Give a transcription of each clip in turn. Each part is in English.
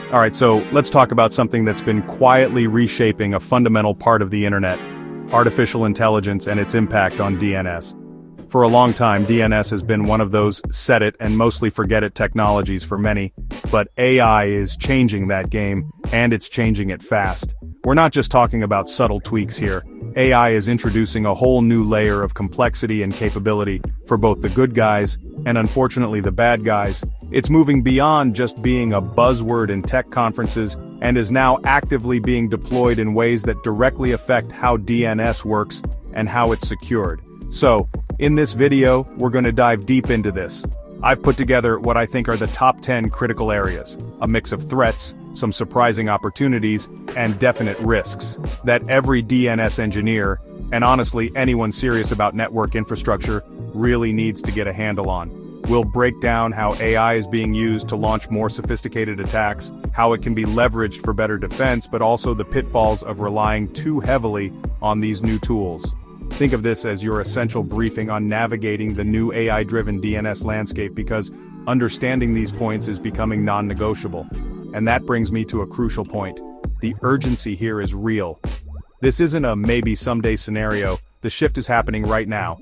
Alright, so let's talk about something that's been quietly reshaping a fundamental part of the internet: artificial intelligence and its impact on DNS. For a long time, DNS has been one of those set it and mostly forget it technologies for many, but AI is changing that game, and it's changing it fast. We're not just talking about subtle tweaks here. AI is introducing a whole new layer of complexity and capability for both the good guys and unfortunately the bad guys. It's moving beyond just being a buzzword in tech conferences and is now actively being deployed in ways that directly affect how DNS works and how it's secured. So, in this video, we're going to dive deep into this. I've put together what I think are the top 10 critical areas, a mix of threats, some surprising opportunities, and definite risks that every DNS engineer, and honestly anyone serious about network infrastructure, really needs to get a handle on. We'll break down how AI is being used to launch more sophisticated attacks, how it can be leveraged for better defense, but also the pitfalls of relying too heavily on these new tools. Think of this as your essential briefing on navigating the new AI-driven DNS landscape, because understanding these points is becoming non-negotiable. And that brings me to a crucial point. The urgency here is real. This isn't a maybe someday scenario, the shift is happening right now.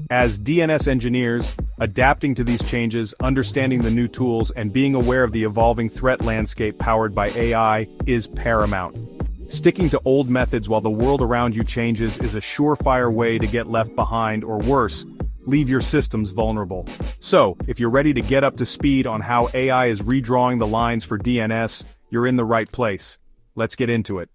As DNS engineers, adapting to these changes, understanding the new tools, and being aware of the evolving threat landscape powered by AI is paramount. Sticking to old methods while the world around you changes is a surefire way to get left behind, or worse, leave your systems vulnerable. So, if you're ready to get up to speed on how AI is redrawing the lines for DNS, you're in the right place. Let's get into it.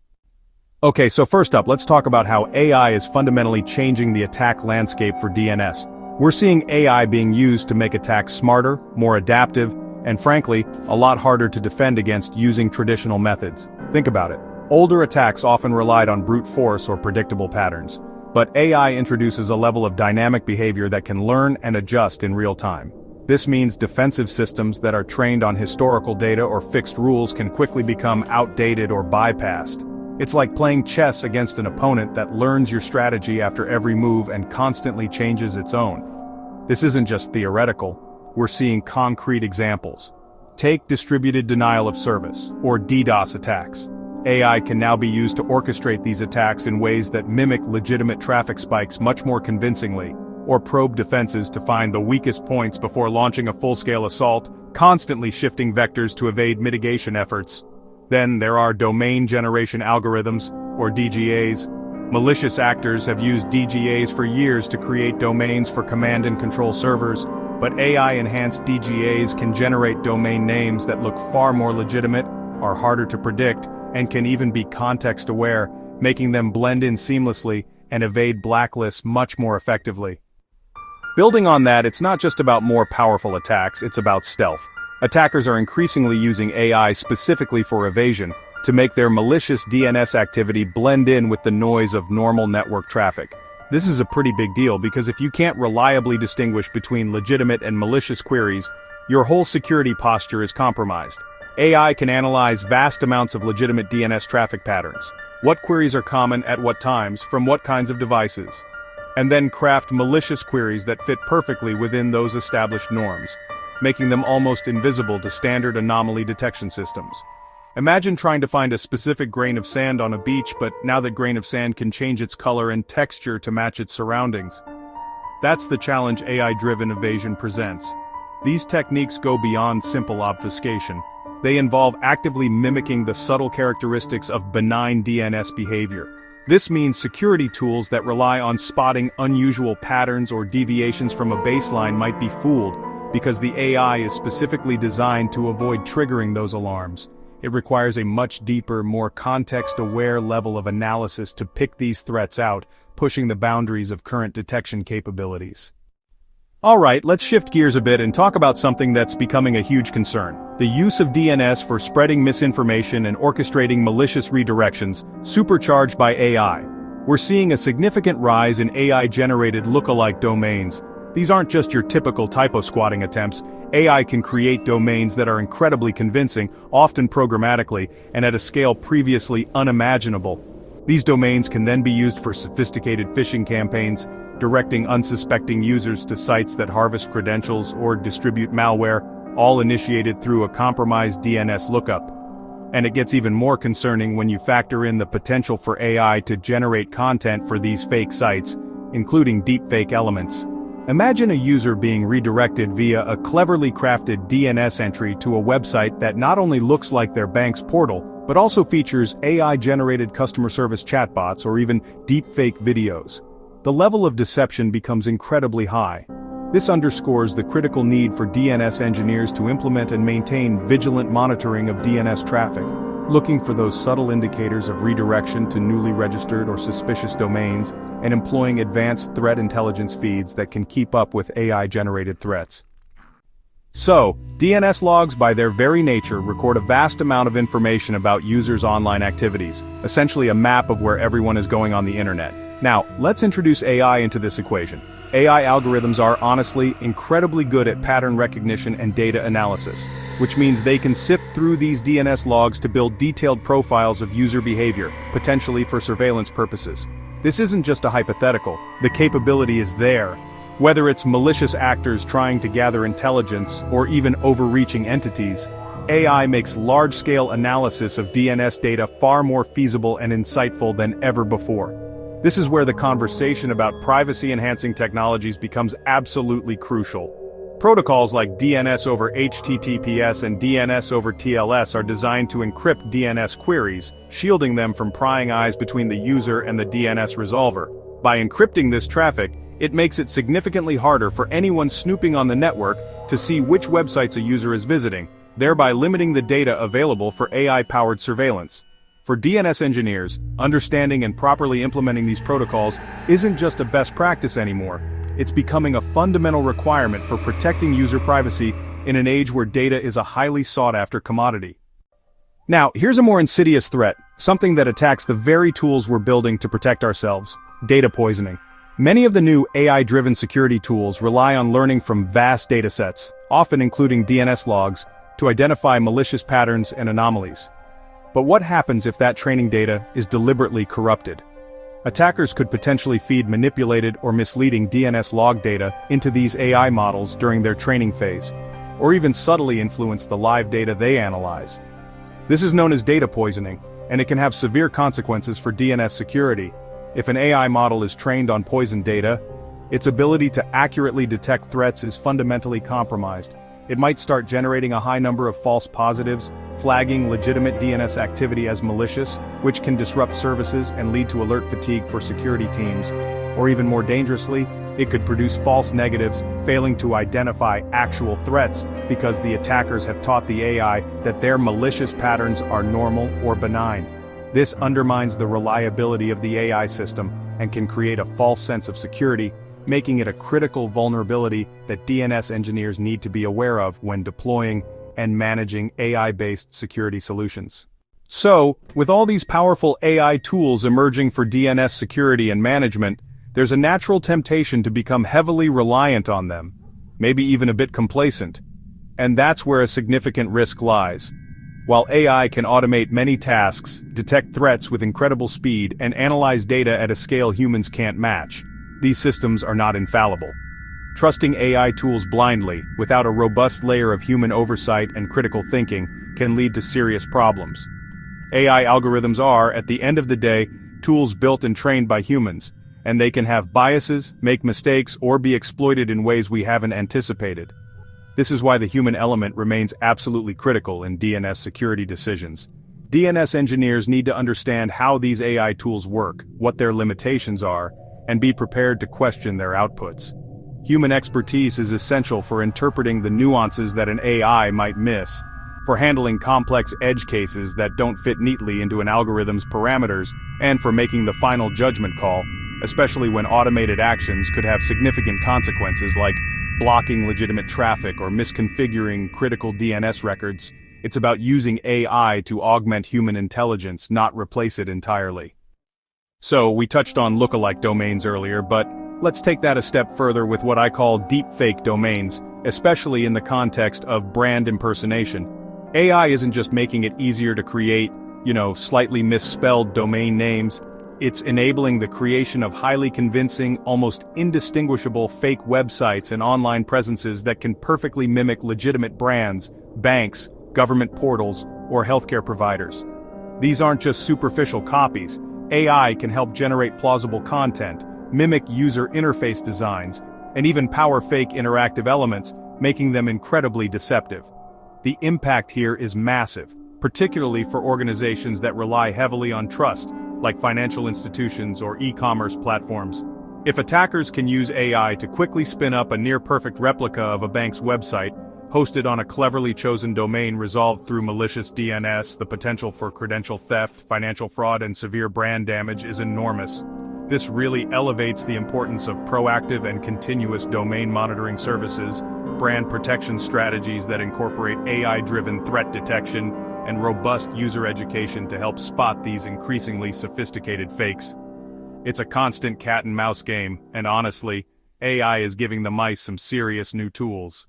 Okay, so first up, let's talk about how AI is fundamentally changing the attack landscape for DNS. We're seeing AI being used to make attacks smarter, more adaptive, and frankly, a lot harder to defend against using traditional methods. Think about it. Older attacks often relied on brute force or predictable patterns, but AI introduces a level of dynamic behavior that can learn and adjust in real time. This means defensive systems that are trained on historical data or fixed rules can quickly become outdated or bypassed. It's like playing chess against an opponent that learns your strategy after every move and constantly changes its own. This isn't just theoretical, we're seeing concrete examples. Take distributed denial of service, or DDoS attacks. AI can now be used to orchestrate these attacks in ways that mimic legitimate traffic spikes much more convincingly, or probe defenses to find the weakest points before launching a full-scale assault, constantly shifting vectors to evade mitigation efforts. Then there are domain generation algorithms, or DGAs. Malicious actors have used DGAs for years to create domains for command and control servers, but AI-enhanced DGAs can generate domain names that look far more legitimate, are harder to predict, and can even be context-aware, making them blend in seamlessly and evade blacklists much more effectively. Building on that, it's not just about more powerful attacks, it's about stealth. Attackers are increasingly using AI specifically for evasion, to make their malicious DNS activity blend in with the noise of normal network traffic. This is a pretty big deal because if you can't reliably distinguish between legitimate and malicious queries, your whole security posture is compromised. AI can analyze vast amounts of legitimate DNS traffic patterns. What queries are common at what times, from what kinds of devices? And then craft malicious queries that fit perfectly within those established norms, making them almost invisible to standard anomaly detection systems. Imagine trying to find a specific grain of sand on a beach, but now that grain of sand can change its color and texture to match its surroundings. That's the challenge AI-driven evasion presents. These techniques go beyond simple obfuscation. They involve actively mimicking the subtle characteristics of benign DNS behavior. This means security tools that rely on spotting unusual patterns or deviations from a baseline might be fooled, because the AI is specifically designed to avoid triggering those alarms. It requires a much deeper, more context-aware level of analysis to pick these threats out, pushing the boundaries of current detection capabilities. Alright, let's shift gears a bit and talk about something that's becoming a huge concern: the use of DNS for spreading misinformation and orchestrating malicious redirections, supercharged by AI. We're seeing a significant rise in AI-generated lookalike domains. These aren't just your typical typo squatting attempts. AI can create domains that are incredibly convincing, often programmatically, and at a scale previously unimaginable. These domains can then be used for sophisticated phishing campaigns, directing unsuspecting users to sites that harvest credentials or distribute malware, all initiated through a compromised DNS lookup. And it gets even more concerning when you factor in the potential for AI to generate content for these fake sites, including deepfake elements. Imagine a user being redirected via a cleverly crafted DNS entry to a website that not only looks like their bank's portal, but also features AI-generated customer service chatbots or even deepfake videos. The level of deception becomes incredibly high. This underscores the critical need for DNS engineers to implement and maintain vigilant monitoring of DNS traffic, looking for those subtle indicators of redirection to newly registered or suspicious domains, and employing advanced threat intelligence feeds that can keep up with AI-generated threats. So, DNS logs by their very nature record a vast amount of information about users' online activities, essentially a map of where everyone is going on the internet. Now, let's introduce AI into this equation. AI algorithms are, honestly, incredibly good at pattern recognition and data analysis, which means they can sift through these DNS logs to build detailed profiles of user behavior, potentially for surveillance purposes. This isn't just a hypothetical, the capability is there. Whether it's malicious actors trying to gather intelligence, or even overreaching entities, AI makes large-scale analysis of DNS data far more feasible and insightful than ever before. This is where the conversation about privacy-enhancing technologies becomes absolutely crucial. Protocols like DNS over HTTPS and DNS over TLS are designed to encrypt DNS queries, shielding them from prying eyes between the user and the DNS resolver. By encrypting this traffic, it makes it significantly harder for anyone snooping on the network to see which websites a user is visiting, thereby limiting the data available for AI-powered surveillance. For DNS engineers, understanding and properly implementing these protocols isn't just a best practice anymore. It's becoming a fundamental requirement for protecting user privacy in an age where data is a highly sought-after commodity. Now, here's a more insidious threat, something that attacks the very tools we're building to protect ourselves: data poisoning. Many of the new AI-driven security tools rely on learning from vast datasets, often including DNS logs, to identify malicious patterns and anomalies. But what happens if that training data is deliberately corrupted? Attackers could potentially feed manipulated or misleading DNS log data into these AI models during their training phase, or even subtly influence the live data they analyze. This is known as data poisoning, and it can have severe consequences for DNS security. If an AI model is trained on poisoned data, its ability to accurately detect threats is fundamentally compromised. It might start generating a high number of false positives, flagging legitimate DNS activity as malicious, which can disrupt services and lead to alert fatigue for security teams. Or even more dangerously, it could produce false negatives, failing to identify actual threats because the attackers have taught the AI that their malicious patterns are normal or benign. This undermines the reliability of the AI system and can create a false sense of security, making it a critical vulnerability that DNS engineers need to be aware of when deploying and managing AI-based security solutions. So, with all these powerful AI tools emerging for DNS security and management, there's a natural temptation to become heavily reliant on them, maybe even a bit complacent. And that's where a significant risk lies. While AI can automate many tasks, detect threats with incredible speed, and analyze data at a scale humans can't match, these systems are not infallible. Trusting AI tools blindly, without a robust layer of human oversight and critical thinking, can lead to serious problems. AI algorithms are, at the end of the day, tools built and trained by humans, and they can have biases, make mistakes, or be exploited in ways we haven't anticipated. This is why the human element remains absolutely critical in DNS security decisions. DNS engineers need to understand how these AI tools work, what their limitations are, and be prepared to question their outputs. Human expertise is essential for interpreting the nuances that an AI might miss, for handling complex edge cases that don't fit neatly into an algorithm's parameters, and for making the final judgment call, especially when automated actions could have significant consequences like blocking legitimate traffic or misconfiguring critical DNS records. It's about using AI to augment human intelligence, not replace it entirely. So, we touched on lookalike domains earlier, but let's take that a step further with what I call deepfake domains, especially in the context of brand impersonation. AI isn't just making it easier to create, slightly misspelled domain names. It's enabling the creation of highly convincing, almost indistinguishable fake websites and online presences that can perfectly mimic legitimate brands, banks, government portals, or healthcare providers. These aren't just superficial copies. AI can help generate plausible content, mimic user interface designs, and even power fake interactive elements, making them incredibly deceptive. The impact here is massive, particularly for organizations that rely heavily on trust, like financial institutions or e-commerce platforms. If attackers can use AI to quickly spin up a near-perfect replica of a bank's website, hosted on a cleverly chosen domain resolved through malicious DNS, the potential for credential theft, financial fraud, and severe brand damage is enormous. This really elevates the importance of proactive and continuous domain monitoring services, brand protection strategies that incorporate AI-driven threat detection, and robust user education to help spot these increasingly sophisticated fakes. It's a constant cat-and-mouse game, and honestly, AI is giving the mice some serious new tools.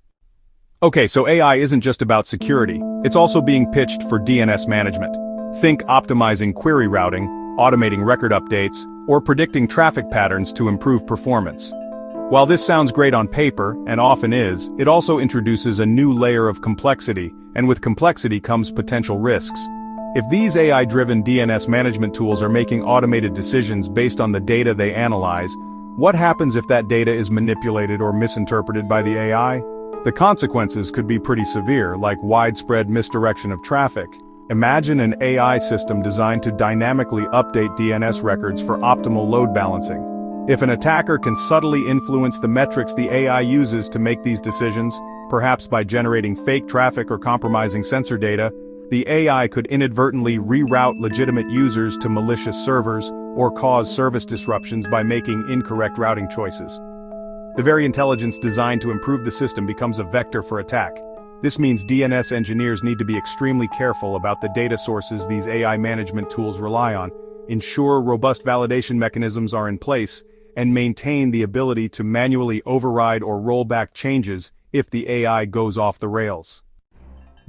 Okay, so AI isn't just about security, it's also being pitched for DNS management. Think optimizing query routing, automating record updates, or predicting traffic patterns to improve performance. While this sounds great on paper, and often is, it also introduces a new layer of complexity, and with complexity comes potential risks. If these AI-driven DNS management tools are making automated decisions based on the data they analyze, what happens if that data is manipulated or misinterpreted by the AI? The consequences could be pretty severe, like widespread misdirection of traffic. Imagine an AI system designed to dynamically update DNS records for optimal load balancing. If an attacker can subtly influence the metrics the AI uses to make these decisions, perhaps by generating fake traffic or compromising sensor data, the AI could inadvertently reroute legitimate users to malicious servers or cause service disruptions by making incorrect routing choices. The very intelligence designed to improve the system becomes a vector for attack. This means DNS engineers need to be extremely careful about the data sources these AI management tools rely on, ensure robust validation mechanisms are in place, and maintain the ability to manually override or roll back changes if the AI goes off the rails.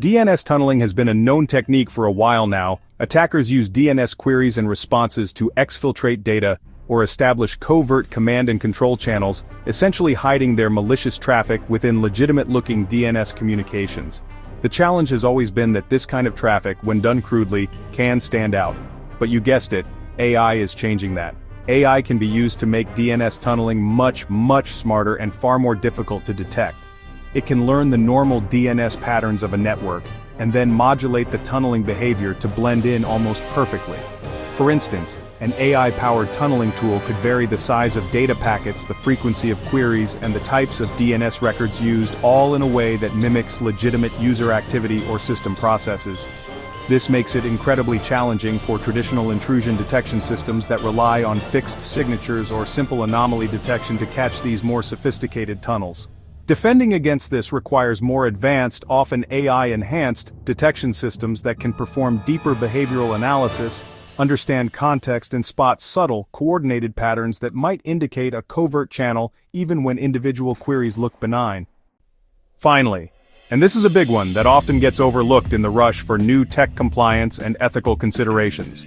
DNS tunneling has been a known technique for a while now. Attackers use DNS queries and responses to exfiltrate data or establish covert command and control channels, essentially hiding their malicious traffic within legitimate-looking DNS communications. The challenge has always been that this kind of traffic, when done crudely, can stand out. But you guessed it, AI is changing that. AI can be used to make DNS tunneling much smarter and far more difficult to detect. It can learn the normal DNS patterns of a network, and then modulate the tunneling behavior to blend in almost perfectly. For instance, an AI-powered tunneling tool could vary the size of data packets, the frequency of queries, and the types of DNS records used, all in a way that mimics legitimate user activity or system processes. This makes it incredibly challenging for traditional intrusion detection systems that rely on fixed signatures or simple anomaly detection to catch these more sophisticated tunnels. Defending against this requires more advanced, often AI-enhanced, detection systems that can perform deeper behavioral analysis, understand context, and spot subtle, coordinated patterns that might indicate a covert channel even when individual queries look benign. Finally, and this is a big one that often gets overlooked in the rush for new tech compliance and ethical considerations.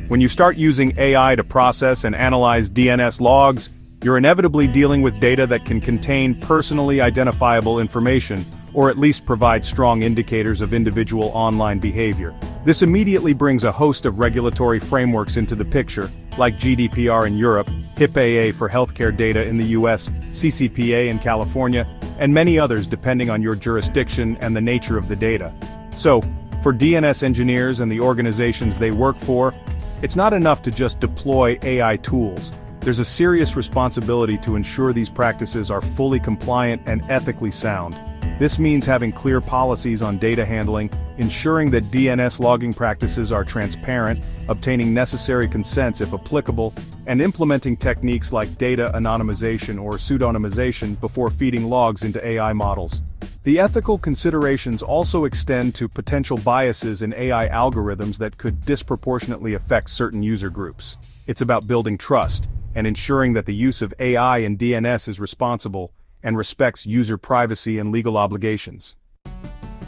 When you start using AI to process and analyze DNS logs, you're inevitably dealing with data that can contain personally identifiable information, or at least provide strong indicators of individual online behavior. This immediately brings a host of regulatory frameworks into the picture, like GDPR in Europe, HIPAA for healthcare data in the US, CCPA in California, and many others depending on your jurisdiction and the nature of the data. So, for DNS engineers and the organizations they work for, it's not enough to just deploy AI tools. There's a serious responsibility to ensure these practices are fully compliant and ethically sound. This means having clear policies on data handling, ensuring that DNS logging practices are transparent, obtaining necessary consents if applicable, and implementing techniques like data anonymization or pseudonymization before feeding logs into AI models. The ethical considerations also extend to potential biases in AI algorithms that could disproportionately affect certain user groups. It's about building trust and ensuring that the use of AI in DNS is responsible and respects user privacy and legal obligations.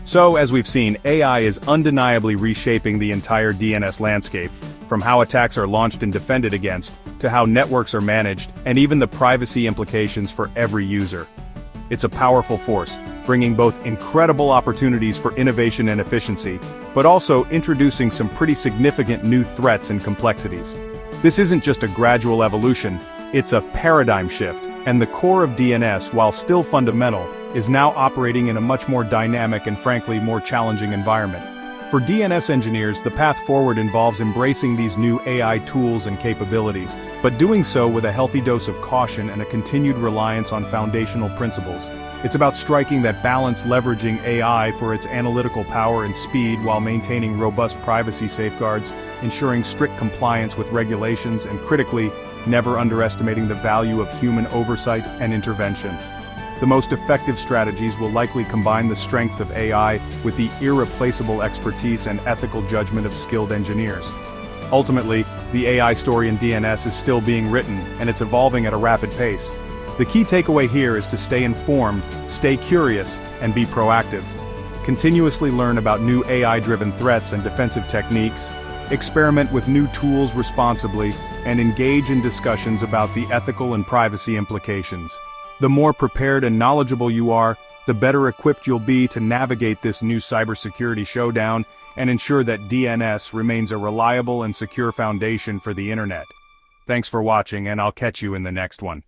So, as we've seen, AI is undeniably reshaping the entire DNS landscape, from how attacks are launched and defended against, to how networks are managed, and even the privacy implications for every user. It's a powerful force, bringing both incredible opportunities for innovation and efficiency, but also introducing some pretty significant new threats and complexities. This isn't just a gradual evolution, it's a paradigm shift, and the core of DNS, while still fundamental, is now operating in a much more dynamic and frankly more challenging environment. For DNS engineers, the path forward involves embracing these new AI tools and capabilities, but doing so with a healthy dose of caution and a continued reliance on foundational principles. It's about striking that balance, leveraging AI for its analytical power and speed while maintaining robust privacy safeguards, ensuring strict compliance with regulations, and critically, never underestimating the value of human oversight and intervention. The most effective strategies will likely combine the strengths of AI with the irreplaceable expertise and ethical judgment of skilled engineers. Ultimately, the AI story in DNS is still being written, and it's evolving at a rapid pace. The key takeaway here is to stay informed, stay curious, and be proactive. Continuously learn about new AI-driven threats and defensive techniques, experiment with new tools responsibly, and engage in discussions about the ethical and privacy implications. The more prepared and knowledgeable you are, the better equipped you'll be to navigate this new cybersecurity showdown and ensure that DNS remains a reliable and secure foundation for the internet. Thanks for watching, and I'll catch you in the next one.